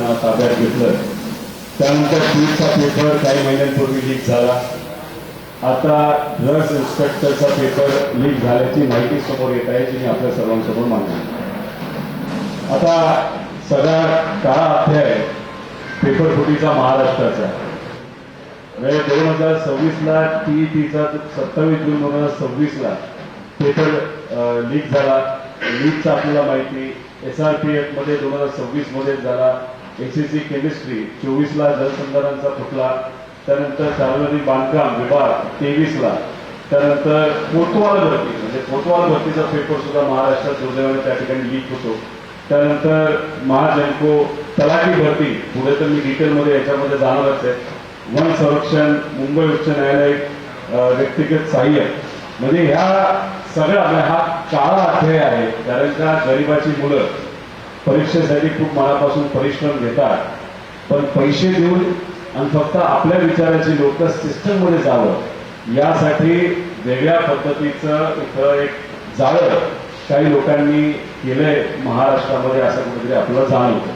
त्यांना ताब्यात घेतलं. त्यानंतर नीटचा पेपर काही महिन्यांपूर्वी लीक झाला. आता ड्रग्स इन्स्पेक्टरचा पेपर लीक झाल्याची माहिती समोर येत आहे, जी मी आपल्या सर्वांसमोर मांडली. आता सगळा काळा अध्याय पेपर फुटीचा महाराष्ट्राचा म्हणजे 2026ला टीईटीचा 27 जून 2026ला पेपर लीक झाला. लीकचा आपल्याला माहिती SRPF मध्ये 2026 मध्ये झाला. SSC केमिस्ट्री 24ला जलसंधारणाचा फुटला. त्यानंतर सार्वजनिक बांधकाम विभाग 23ला. त्यानंतर कोतवाल भरती म्हणजे कोतवाल भरतीचा पेपर सुद्धा महाराष्ट्रात दुर्दैवाने त्या ठिकाणी लीक होतो. त्यानंतर महाजनको तलाठी भरती पुढे तर मी डिटेलमध्ये याच्यामध्ये जाणारच आहे. वन संरक्षण मुंबई उच्च न्यायालय व्यक्तिगत सहाय्य म्हणजे ह्या सगळा हा काळा अध्याय आहे. कारण का गरिबाची मुलं परीक्षेसाठी खूप मनापासून परिश्रम घेतात, पण पैसे देऊन आणि फक्त आपल्या विचाराची लोक सिस्टममध्ये जावं यासाठी वेगळ्या पद्धतीचं इथं एक जाळं काही लोकांनी केलंय महाराष्ट्रामध्ये, असं कुठेतरी आपल्याला जाणवतं.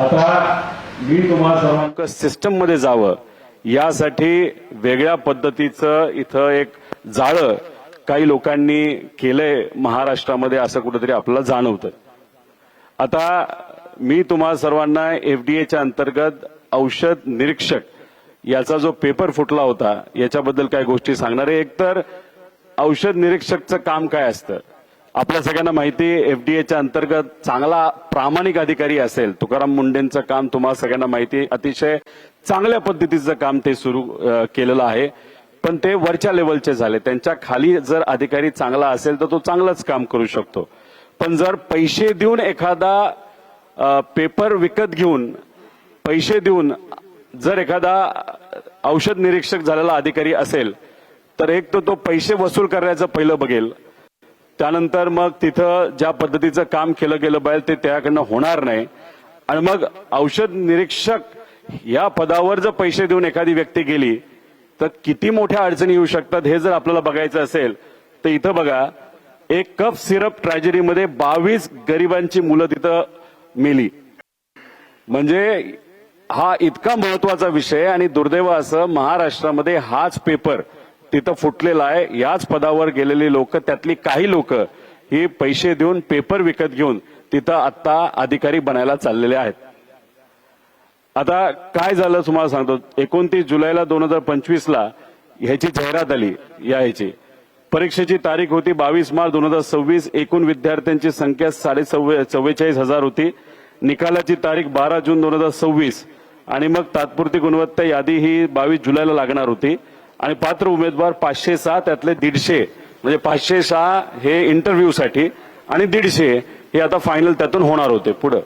आता मी तुम्हाला सर्वांना सिस्टम मध्ये जावं यासाठी वेगळ्या पद्धतीचं इथं एक जाळं काही लोकांनी केलंय महाराष्ट्रामध्ये, असं कुठेतरी आपल्याला जाणवतं. आता मी तुम्हाला सर्वांना FDAच्या अंतर्गत औषध निरीक्षक याचा जो पेपर फुटला होता याच्याबद्दल काही गोष्टी सांगणार आहे. एकतर औषध निरीक्षकचं काम काय असतं आपल्या सगळ्यांना माहिती आहे. FDAच्या अंतर्गत चांगला प्रामाणिक अधिकारी असेल, तुकाराम मुंडेंचं काम तुम्हाला सगळ्यांना माहिती आहे, अतिशय चांगल्या पद्धतीचं काम ते सुरू केलेलं आहे. पण ते वरच्या लेवलचे झाले. त्यांच्या खाली जर अधिकारी चांगला असेल तर तो चांगलंच काम करू शकतो. पण जर पैसे देऊन एखादा पेपर विकत घेऊन पैसे देऊन जर एखादा औषध निरीक्षक झालेला अधिकारी असेल तर एक तर तो पैसे वसूल करण्याचं पहिलं बघेल. त्यानंतर मग तिथं ज्या पद्धतीचं काम केलं गेलं पाहिजे ते त्याकडनं होणार नाही. आणि मग औषध निरीक्षक या पदावर जर पैसे देऊन एखादी व्यक्ती गेली तर किती मोठ्या अडचणी येऊ शकतात हे जर आपल्याला बघायचं असेल तर इथं बघा, एक कप सिरप ट्रॅजेडीमध्ये 22 गरिबांची मुलं तिथं मेली. म्हणजे हा इतका महत्वाचा विषय आणि दुर्दैव असं महाराष्ट्रामध्ये हाच पेपर तिथं फुटलेला आहे. याच पदावर गेलेली लोक, त्यातली काही लोक ही पैसे देऊन पेपर विकत घेऊन तिथं आता अधिकारी बनायला चाललेले आहेत. आता काय झालं तुम्हाला सांगतो. 29 जुलैला 2025ला ह्याची जाहिरात आली. याची परीक्षेची तारीख होती 22 मार्च 2026. एकूण विद्यार्थ्यांची संख्या 44,000 होती. निकालाची तारीख 12 जून 2026 आणि मग तात्पुरती गुणवत्ता यादी ही 22 जुलैला लागणार होती. आणि पात्र उमेदवार 506, त्यातले 150 म्हणजे 506 हे इंटरव्ह्यूसाठी आणि 150 हे आता फायनल त्यातून होणार होते पुढं.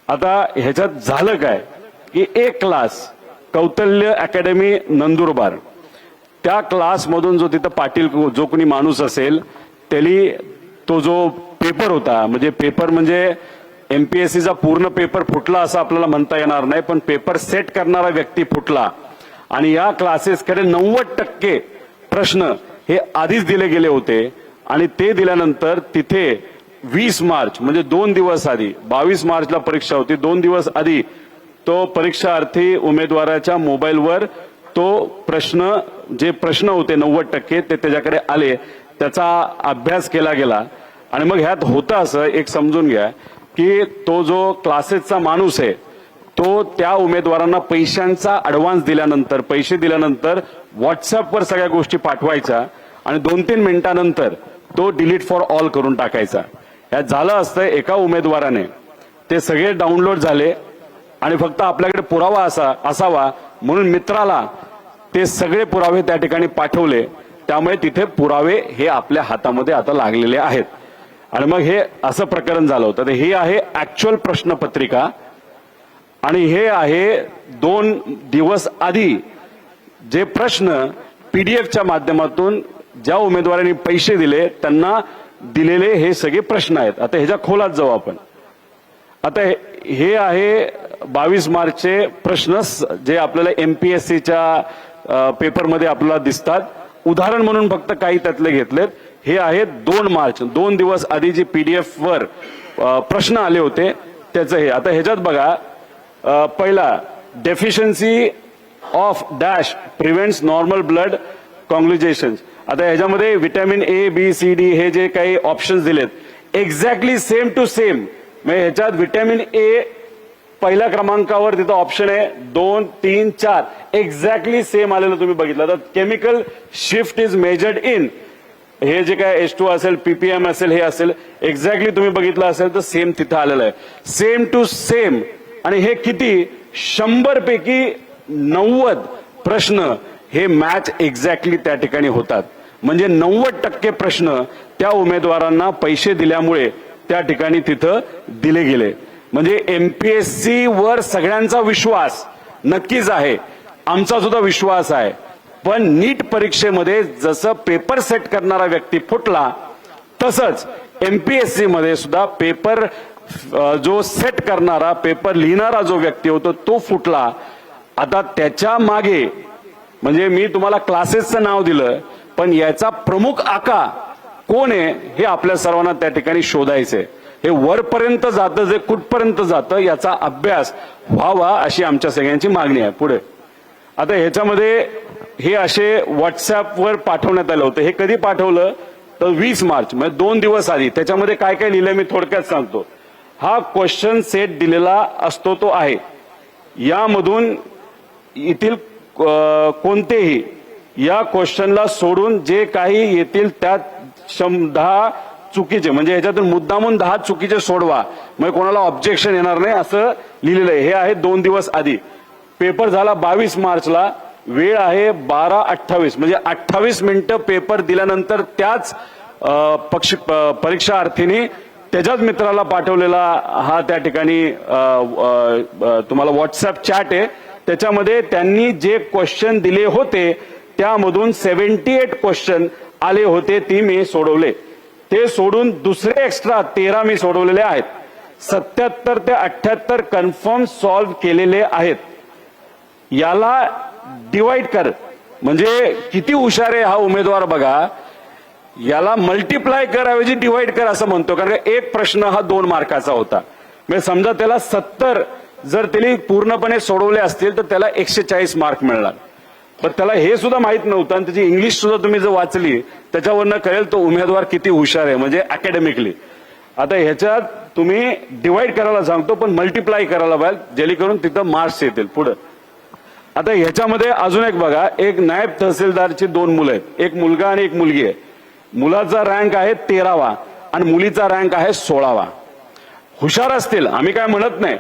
आता ह्याच्यात झालं काय की एक क्लास कौतल्य अकॅडमी नंदुरबार, त्या क्लासमधून जो तिथं पाटील जो कोणी माणूस असेल त्याली तो जो पेपर होता, म्हणजे पेपर म्हणजे MPSCचा पूर्ण पेपर फुटला असं आपल्याला म्हणता येणार नाही, पण पेपर सेट करणारा व्यक्ती फुटला. आणि या क्लासेसकडे 90% प्रश्न हे आधीच दिले गेले होते. आणि ते दिल्यानंतर तिथे 20 मार्च म्हणजे 2 दिवस आधी, 22 मार्चला परीक्षा होती, 2 दिवस आधी तो परीक्षार्थी उमेदवाराच्या मोबाईलवर तो जे प्रश्न होते 90% ते त्याच्याकडे आले, त्याचा अभ्यास केला गेला. आणि मग ह्यात होतं असं एक समजून घ्या की तो जो क्लासेसचा माणूस आहे तो त्या उमेदवारांना पैशांचा ऍडव्हान्स दिल्यानंतर, पैसे दिल्यानंतर व्हॉट्सअपवर सगळ्या गोष्टी पाठवायच्या आणि 2-3 मिनिटांनंतर तो डिलीट फॉर ऑल करून टाकायचा. यात झालं असतं एका उमेदवाराने ते सगळे डाउनलोड झाले आणि फक्त आपल्याकडे पुरावा असावा म्हणून मित्राला ते सगळे पुरावे त्या ठिकाणी पाठवले. त्यामुळे तिथे पुरावे हे आपल्या हातामध्ये आता लागलेले आहेत. आणि मग हे असं प्रकरण झालं होतं. हे आहे ऍक्च्युअल प्रश्नपत्रिका आणि हे आहे 2 दिवस आधी जे प्रश्न PDF च्या माध्यमातून ज्या उमेदवारांनी पैसे दिले त्यांना दिलेले हे सगळे प्रश्न आहेत. आता ह्याच्या खोलात जाऊ आपण. आता हे आहे 22 मार्चचे प्रश्न जे आपल्याला MPSCच्या पेपरमध्ये आपल्याला दिसतात. उदाहरण म्हणून फक्त काही त्यातले घेतलेत. हे आहेत 2 मार्च, 2 दिवस आधी जी PDF वर प्रश्न आले होते त्याचं हे आता ह्याच्यात बघा पहिला deficiency of dash prevents normal blood coagulations. आता ह्याच्यामध्ये vitamin A B C D हे जे काही ऑप्शन्स दिलेत एक्झॅक्टली सेम टू सेम. म्हणजे ह्याच्यात व्हिटॅमिन ए पहिल्या क्रमांकावर तिथं ऑप्शन आहे 2 3 4 एक्झॅक्टली सेम आलेलं तुम्ही बघितलं. तर chemical shift is measured in हे जे काय H2 असेल पीपीएम असेल हे असेल एक्झॅक्टली तुम्ही बघितलं असेल तर सेम तिथं आलेलं आहे सेम टू सेम. आणि हे किती 100 पैकी 90 प्रश्न हे मॅच एक्झॅक्टली त्या ठिकाणी होतात. म्हणजे 90% प्रश्न त्या उमेदवारांना पैसे दिल्यामुळे त्या ठिकाणी तिथं दिले गेले. म्हणजे एमपीएससी वर सगळ्यांचा विश्वास नक्कीच आहे, आमचा सुद्धा विश्वास आहे. पण नीट परीक्षेमध्ये जसं पेपर सेट करणारा व्यक्ती फुटला तसंच एमपीएससी मध्ये सुद्धा पेपर जो सेट करणारा पेपर लिहिणारा जो व्यक्ती होतो तो फुटला. आता त्याच्या मागे म्हणजे मी तुम्हाला क्लासेसचं नाव दिलं पण याचा प्रमुख आका कोण आहे हे आपल्या सर्वांना त्या ठिकाणी शोधायचंय. हे वरपर्यंत जातं जे कुठपर्यंत जातं याचा अभ्यास व्हावा अशी आमच्या सगळ्यांची मागणी आहे. पुढे आता ह्याच्यामध्ये हे असे व्हॉट्सअपवर पाठवण्यात आलं होतं. हे कधी पाठवलं तर 20 मार्च म्हणजे 2 दिवस आधी. त्याच्यामध्ये काय काय लिहिलंय मी थोडक्यात सांगतो. हा क्वेश्चन सेट दिलेला असतो तो आहे. यामधून येथील कोणतेही या क्वेश्चनला सोडून जे काही येतील त्यात 10 चुकीचे म्हणजे ह्याच्यातून मुद्दामून 10 चुकीचे सोडवा म्हणजे कोणाला ऑब्जेक्शन येणार नाही असं लिहिलेलं आहे. हे आहे 2 दिवस आधी. पेपर झाला 22 मार्चला. वेळ आहे 12:28 म्हणजे 28 मिनिटं पेपर दिल्यानंतर त्याच परीक्षार्थींनी त्याच्याच मित्राला पाठवलेला हा त्या ठिकाणी तुम्हाला व्हॉट्सअप चॅट आहे. त्याच्यामध्ये त्यांनी जे क्वेश्चन दिले होते त्यामधून 78 क्वेश्चन आले होते ती मी सोडवले. ते सोडून दुसरे एक्स्ट्रा 13 मी सोडवलेले आहेत. 77 ते 78 कन्फर्म सॉल्व्ह केलेले आहेत. याला डिवाइड कर म्हणजे किती हुशार आहे हा उमेदवार बघा. याला मल्टिप्लाय कर ऐवजी डिवाइड कर असं म्हणतो कारण एक प्रश्न हा 2 मार्काचा होता. म्हणजे समजा त्याला 70 जर त्याने पूर्णपणे सोडवले असतील तर त्याला 140 मार्क मिळणार. पण त्याला हे सुद्धा माहित नव्हतं आणि त्याची इंग्लिश सुद्धा तुम्ही जर वाचली त्याच्यावरनं कळेल तो उमेदवार किती हुशार आहे म्हणजे अकॅडमिकली. आता ह्याच्यात तुम्ही डिवाइड करायला सांगतो पण मल्टिप्लाय करायला पाहिजे जेणेकरून तिथं मार्क्स येतील. पुढे आता ह्याच्यामध्ये अजून एक बघा. एक नायब तहसीलदारची 2 मुलं आहेत. एक मुलगा आणि एक मुलगी आहे. मुलाचा रँक आहे 13वा आणि मुलीचा रँक आहे 16वा. हुशार असतील आम्ही काय म्हणत नाही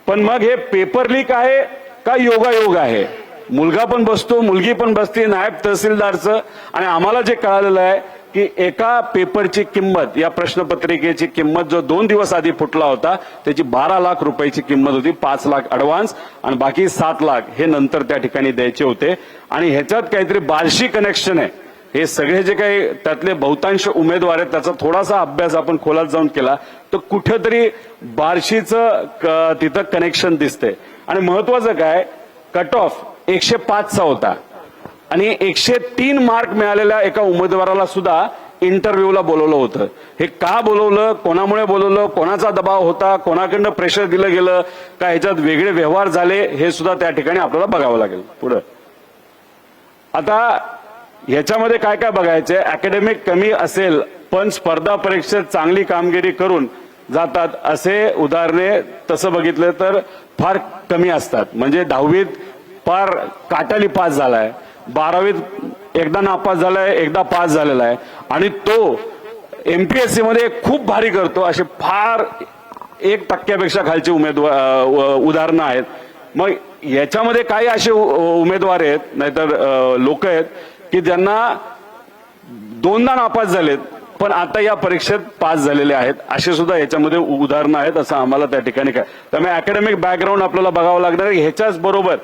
पण मग हे पेपर लीक आहे का योगायोग आहे. मुलगा पण बसतो मुलगी पण बसते नायब तहसीलदारचं. आणि आम्हाला जे कळालेलं आहे की एका पेपरची किंमत या प्रश्नपत्रिकेची किंमत जो 2 दिवस आधी फुटला होता त्याची 12 लाख रुपयाची किंमत होती. 5 लाख ऍडव्हान्स आणि बाकी 7 लाख हे नंतर त्या ठिकाणी द्यायचे होते. आणि ह्याच्यात काहीतरी बार्शी कनेक्शन आहे. हे सगळे जे काही त्यातले बहुतांश उमेदवार आहेत त्याचा थोडासा अभ्यास आपण खोलात जाऊन केला तर कुठेतरी बार्शीचं तिथं कनेक्शन दिसतंय. आणि महत्वाचं काय कट ऑफ 105चा होता आणि 103 मार्क मिळालेल्या एका उमेदवाराला सुद्धा इंटरव्ह्यूला बोलवलं होतं. हे का बोलवलं कोणामुळे बोलवलं कोणाचा दबाव होता कोणाकडनं प्रेशर दिलं गेलं का ह्याच्यात वेगळे व्यवहार झाले हे सुद्धा त्या ठिकाणी आपल्याला बघावं लागेल. पुढे आता ह्याच्यामध्ये काय काय बघायचंय. अकॅडमिक कमी असेल पण स्पर्धा परीक्षेत चांगली कामगिरी करून जातात असे उदाहरणे तसं बघितलं तर फार कमी असतात. म्हणजे 10वीत फार काटाली पास झालाय 12वीत एकदा नापास झालाय एकदा पास झालेला आहे आणि तो एमपीएससी मध्ये खूप भारी करतो असे फार 1% खालचे उदाहरणं आहेत. मग याच्यामध्ये काही असे उमेदवार आहेत नाहीतर लोक आहेत की ज्यांना 2दा नापास झालेत पण आता या परीक्षेत पास झालेले आहेत असे सुद्धा याच्यामध्ये उदाहरणं आहेत असं आम्हाला त्या ठिकाणी काय. त्यामुळे अकॅडमिक बॅकग्राऊंड आपल्याला बघावं लागणार आहे. ह्याच्याच बरोबर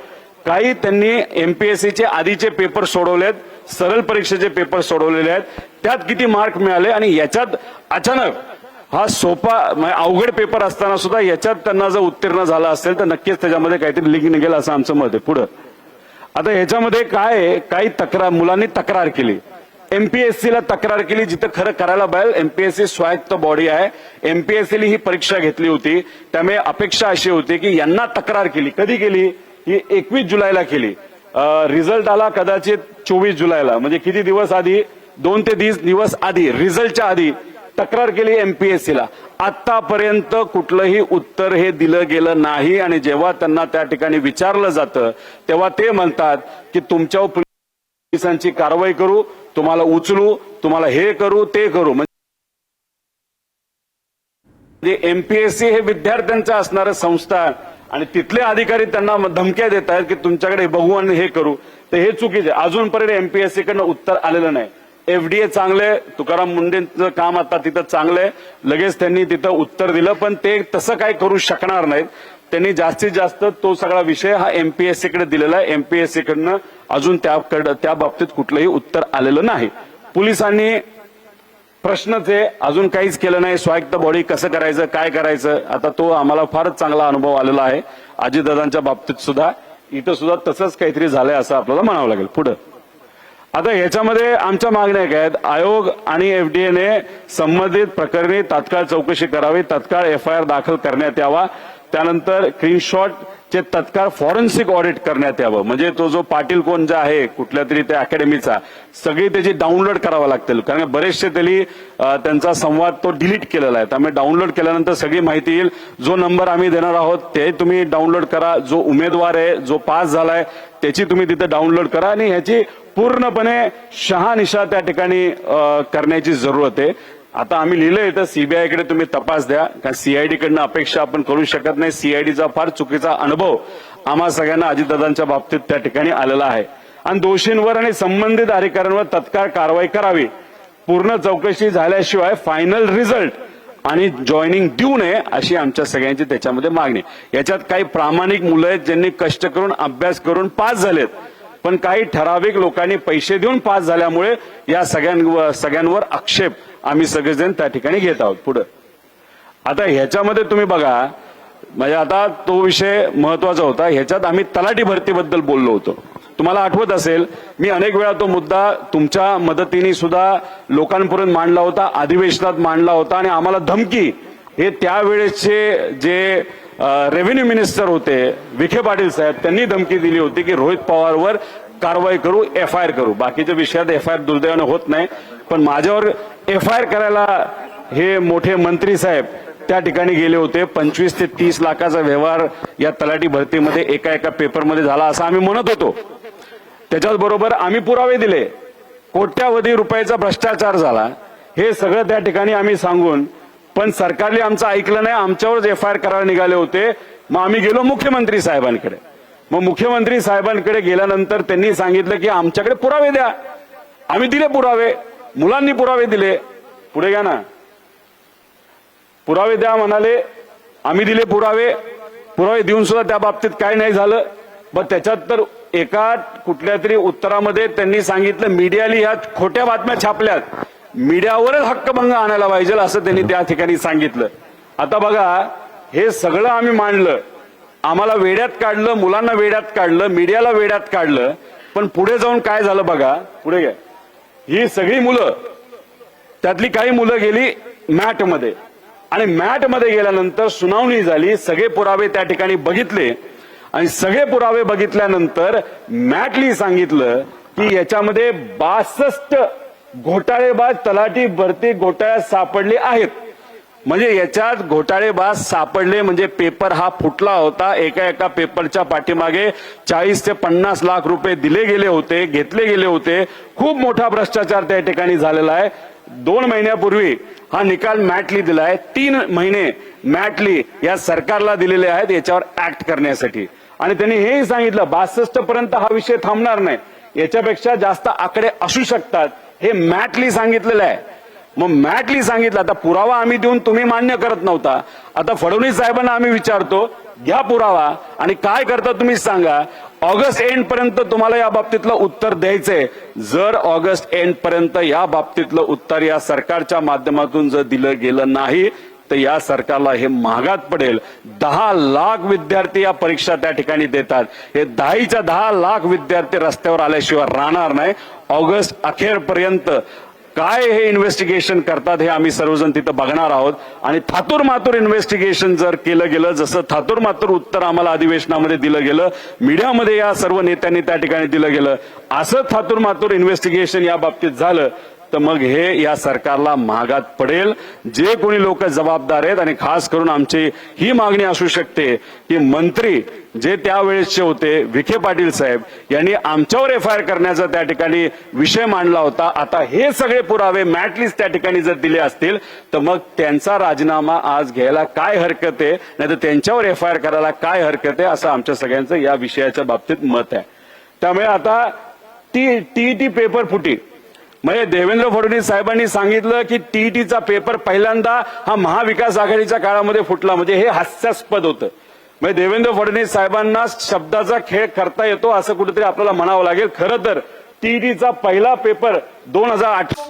काही त्यांनी एमपीएससीचे आधीचे पेपर सोडवलेत सरळ परीक्षेचे पेपर सोडवलेले आहेत त्यात किती मार्क मिळाले आणि याच्यात अचानक हा सोपा अवघड पेपर असताना सुद्धा याच्यात त्यांना जर उत्तीर्ण झाला असेल तर नक्कीच त्याच्यामध्ये काहीतरी लिंक निघेल असं आमचं मत आहे. पुढं आता ह्याच्यामध्ये काय काही मुलांनी तक्रार केली एमपीएससी ला तक्रार केली जिथं खरं करायला पाहिजे. एमपीएससी स्वायत्त बॉडी आहे. एमपीएससीने ही परीक्षा घेतली होती. त्यामुळे अपेक्षा अशी होती की यांना तक्रार केली. कधी केली? ही 21 जुलैला केली. रिझल्ट आला कदाचित 24 जुलैला, म्हणजे किती दिवस आधी? 2 ते 30 दिवस आधी, रिझल्टच्या आधी तक्रार केली एमपीएससीला. आतापर्यंत कुठलंही उत्तर हे दिलं गेलं नाही. आणि जेव्हा त्यांना त्या ठिकाणी विचारलं जातं तेव्हा ते म्हणतात की तुमच्यावर पोलिसांची कारवाई करू, तुम्हाला उचलू, तुम्हाला हे करू ते करू. म्हणजे एमपीएससी हे विद्यार्थ्यांचं असणारं संस्था आणि तिथले अधिकारी त्यांना धमक्या देत आहेत की तुमच्याकडे बघू आणि हे करू. तर हे चुकीचे. अजूनपर्यंत एमपीएससी कडनं उत्तर आलेलं नाही. एफडीए चांगले, तुकाराम मुंडेंचं काम आता तिथं चांगलंय, लगेच त्यांनी तिथं उत्तर दिलं. पण ते तसं काय करू शकणार नाहीत. त्यांनी जास्तीत जास्त तो सगळा विषय हा एमपीएससी कडे दिलेला आहे. एमपीएससी कडनं अजून त्या बाबतीत कुठलंही उत्तर आलेलं नाही. पोलिसांनी प्रश्नच आहे, अजून काहीच केलं नाही. स्वायत्त बॉडी कसं करायचं, काय करायचं, आता तो आम्हाला फारच चांगला अनुभव आलेला आहे. अजितदादांच्या बाबतीत सुद्धा इथं सुद्धा तसंच काहीतरी झालंय असं आपल्याला म्हणावं लागेल. पुढे आता ह्याच्यामध्ये आमच्या मागण्या काय आहेत? आयोग आणि एफडीएने संबंधित प्रकरणी तात्काळ चौकशी करावी, तात्काळ एफआयआर दाखल करण्यात यावा, त्यानंतर स्क्रीनशॉटचे तात्काळ फॉरेन्सिक ऑडिट करण्यात यावं. म्हणजे तो जो पाटील कोण जो आहे कुठल्या तरी त्या अकॅडमीचा, सगळी त्याची डाउनलोड करावं लागतील. कारण बरेचसे त्यांचा संवाद तो डिलीट केलेला आहे. त्यामुळे डाउनलोड केल्यानंतर सगळी माहिती येईल. जो नंबर आम्ही देणार आहोत ते तुम्ही डाउनलोड करा. जो उमेदवार आहे, जो पास झालाय, त्याची तुम्ही तिथे डाउनलोड करा. आणि ह्याची पूर्णपणे शहानिशा त्या ठिकाणी करण्याची जरूरत आहे. आता आम्ही लिहिलंय तर सीबीआयकडे तुम्ही तपास द्या, कारण सीआयडी कडनं अपेक्षा आपण करू शकत नाही. सीआयडीचा फार चुकीचा अनुभव आम्हा सगळ्यांना अजितदादांच्या बाबतीत त्या ठिकाणी आलेला आहे. आणि दोषींवर आणि संबंधित अधिकाऱ्यांवर तत्काळ कारवाई करावी. पूर्ण चौकशी झाल्याशिवाय फायनल रिझल्ट आणि जॉईनिंग देऊ नये अशी आमच्या सगळ्यांची त्याच्यामध्ये मागणी. याच्यात काही प्रामाणिक मुलं आहेत ज्यांनी कष्ट करून अभ्यास करून पास झालेत, पण काही ठराविक लोकांनी पैसे देऊन पास झाल्यामुळे या सगळ्यांवर आक्षेप आम्ही सगळेजण त्या ठिकाणी घेत आहोत. पुढे आता ह्याच्यामध्ये तुम्ही बघा, म्हणजे आता तो विषय महत्वाचा होता. ह्याच्यात आम्ही तलाठी भरतीबद्दल बोललो होतो. तुम्हाला आठवत असेल, मी अनेक वेळा तो मुद्दा तुमच्या मदतीने सुद्धा लोकांपर्यंत मांडला होता, अधिवेशनात मांडला होता. आणि आम्हाला धमकी हे त्यावेळेसचे जे रेव्हेन्यू मिनिस्टर होते विखे पाटील साहेब, त्यांनी धमकी दिली होती की रोहित पवारवर कारवाई करू, एफआयआर करू. बाकीच्या विषयात एफआयआर दुर्दैवाने होत नाही, पण माझ्यावर एफआयआर करायला हे मोठे मंत्री साहेब त्या ठिकाणी गेले होते. 25 ते 30 लाखाचा व्यवहार या तलाठी भरतीमध्ये एका पेपरमध्ये झाला असं आम्ही म्हणत होतो. त्याच्याच बरोबर आम्ही पुरावे दिले. कोट्यावधी रुपयाचा भ्रष्टाचार झाला हे सगळं त्या ठिकाणी आम्ही सांगून, पण सरकारने आमचं ऐकलं नाही. आमच्यावरच एफआयआर करायला निघाले होते. मग आम्ही गेलो मुख्यमंत्री साहेबांकडे. मग मुख्यमंत्री साहेबांकडे गेल्यानंतर त्यांनी सांगितलं की आमच्याकडे पुरावे द्या. आम्ही दिले पुरावे, मुलांनी पुरावे दिले. पुढे घ्या ना, पुरावे द्या म्हणाले, आम्ही दिले पुरावे. पुरावे देऊन सुद्धा त्या बाबतीत काय नाही झालं. पण त्याच्यात तर एका कुठल्या तरी उत्तरामध्ये त्यांनी सांगितलं मीडियाने ह्या खोट्या बातम्या छापल्यात, मीडियावरच हक्कभंग आणायला पाहिजे असं त्यांनी त्या ठिकाणी सांगितलं. आता बघा, हे सगळं आम्ही मांडलं, आम्हाला वेड्यात काढलं, मुलांना वेड्यात काढलं, मीडियाला वेड्यात काढलं. पण पुढे जाऊन काय झालं बघा. पुढे घ्या. ही सगळी मुलं, त्यातली काही मुलं गेली मॅटमध्ये, आणि मॅटमध्ये गेल्यानंतर सुनावणी झाली. सगळे पुरावे त्या ठिकाणी बघितले, आणि सगळे पुरावे बघितल्यानंतर मॅटली सांगितलं की याच्यामध्ये 62 घोटाळेबाज तलाठी भरती घोटाळ्यात सापडले आहेत. म्हणजे याच्यात घोटाळेबाज सापडले म्हणजे पेपर हा फुटला होता. एका पेपरच्या पाठीमागे 40 ते 50 लाख रुपये दिले गेले होते, घेतले गेले होते. खूप मोठा भ्रष्टाचार त्या ठिकाणी झालेला आहे. 2 महिन्यापूर्वी हा निकाल मॅटली दिलाय. 3 महिने मॅटली या सरकारला दिलेले आहेत याच्यावर ऍक्ट करण्यासाठी. आणि त्यांनी हेही सांगितलं 62 पर्यंत हा विषय थांबणार नाही, याच्यापेक्षा जास्त आकडे असू शकतात, हे मॅटली सांगितलेलं आहे. मग मॅटली सांगितलं. आता पुरावा आम्ही देऊन तुम्ही मान्य करत नव्हता. आता फडणवीस साहेबांना आम्ही विचारतो, घ्या पुरावा आणि काय करता तुम्ही सांगा. ऑगस्ट एंड पर्यंत तुम्हाला या बाबतीतलं उत्तर द्यायचंय. जर ऑगस्ट एंड पर्यंत या बाबतीतलं उत्तर या सरकारच्या माध्यमातून जर दिलं गेलं नाही तर या सरकारला हे महागात पडेल. 10 लाख विद्यार्थी या परीक्षा त्या ठिकाणी देतात. हे 10 लाख विद्यार्थी रस्त्यावर आल्याशिवाय राहणार नाही. ऑगस्ट अखेरपर्यंत काय हे इन्व्हेस्टिगेशन करतात हे आम्ही सर्वजण तिथं बघणार आहोत. आणि थातूर मातूर इन्व्हेस्टिगेशन जर केलं गेलं, जसं थातूर मातूर उत्तर आम्हाला अधिवेशनामध्ये दिलं गेलं, मीडियामध्ये या सर्व नेत्यांनी त्या ठिकाणी दिलं गेलं, असं थातूर मातूर इन्व्हेस्टिगेशन या बाबतीत झालं तर मग हे या सरकारला महागात पडेल. जे कोणी लोक जबाबदार आहेत आणि खास करून आमची ही मागणी असू शकते की मंत्री जे त्यावेळेसचे होते विखे पाटील साहेब यांनी आमच्यावर FIR करण्याचा त्या ठिकाणी विषय मांडला होता. आता हे सगळे पुरावे मॅटलिस्ट त्या ठिकाणी जर दिले असतील तर मग त्यांचा राजीनामा आज घ्यायला काय हरकत आहे, नाही तर त्यांच्यावर FIR करायला काय हरकत आहे, असं आमच्या सगळ्यांचं या विषयाच्या बाबतीत मत आहे. त्यामुळे आता TET पेपर फुटी म्हणजे देवेंद्र फडणवीस साहेबांनी सांगितलं की TETचा पेपर पहिल्यांदा हा महाविकास आघाडीच्या काळामध्ये फुटला, म्हणजे हे हास्यास्पद होतं. म्हणजे देवेंद्र फडणवीस साहेबांना शब्दाचा खेळ करता येतो असं कुठेतरी आपल्याला म्हणावं लागेल. खरं तर TETचा पहिला पेपर 2018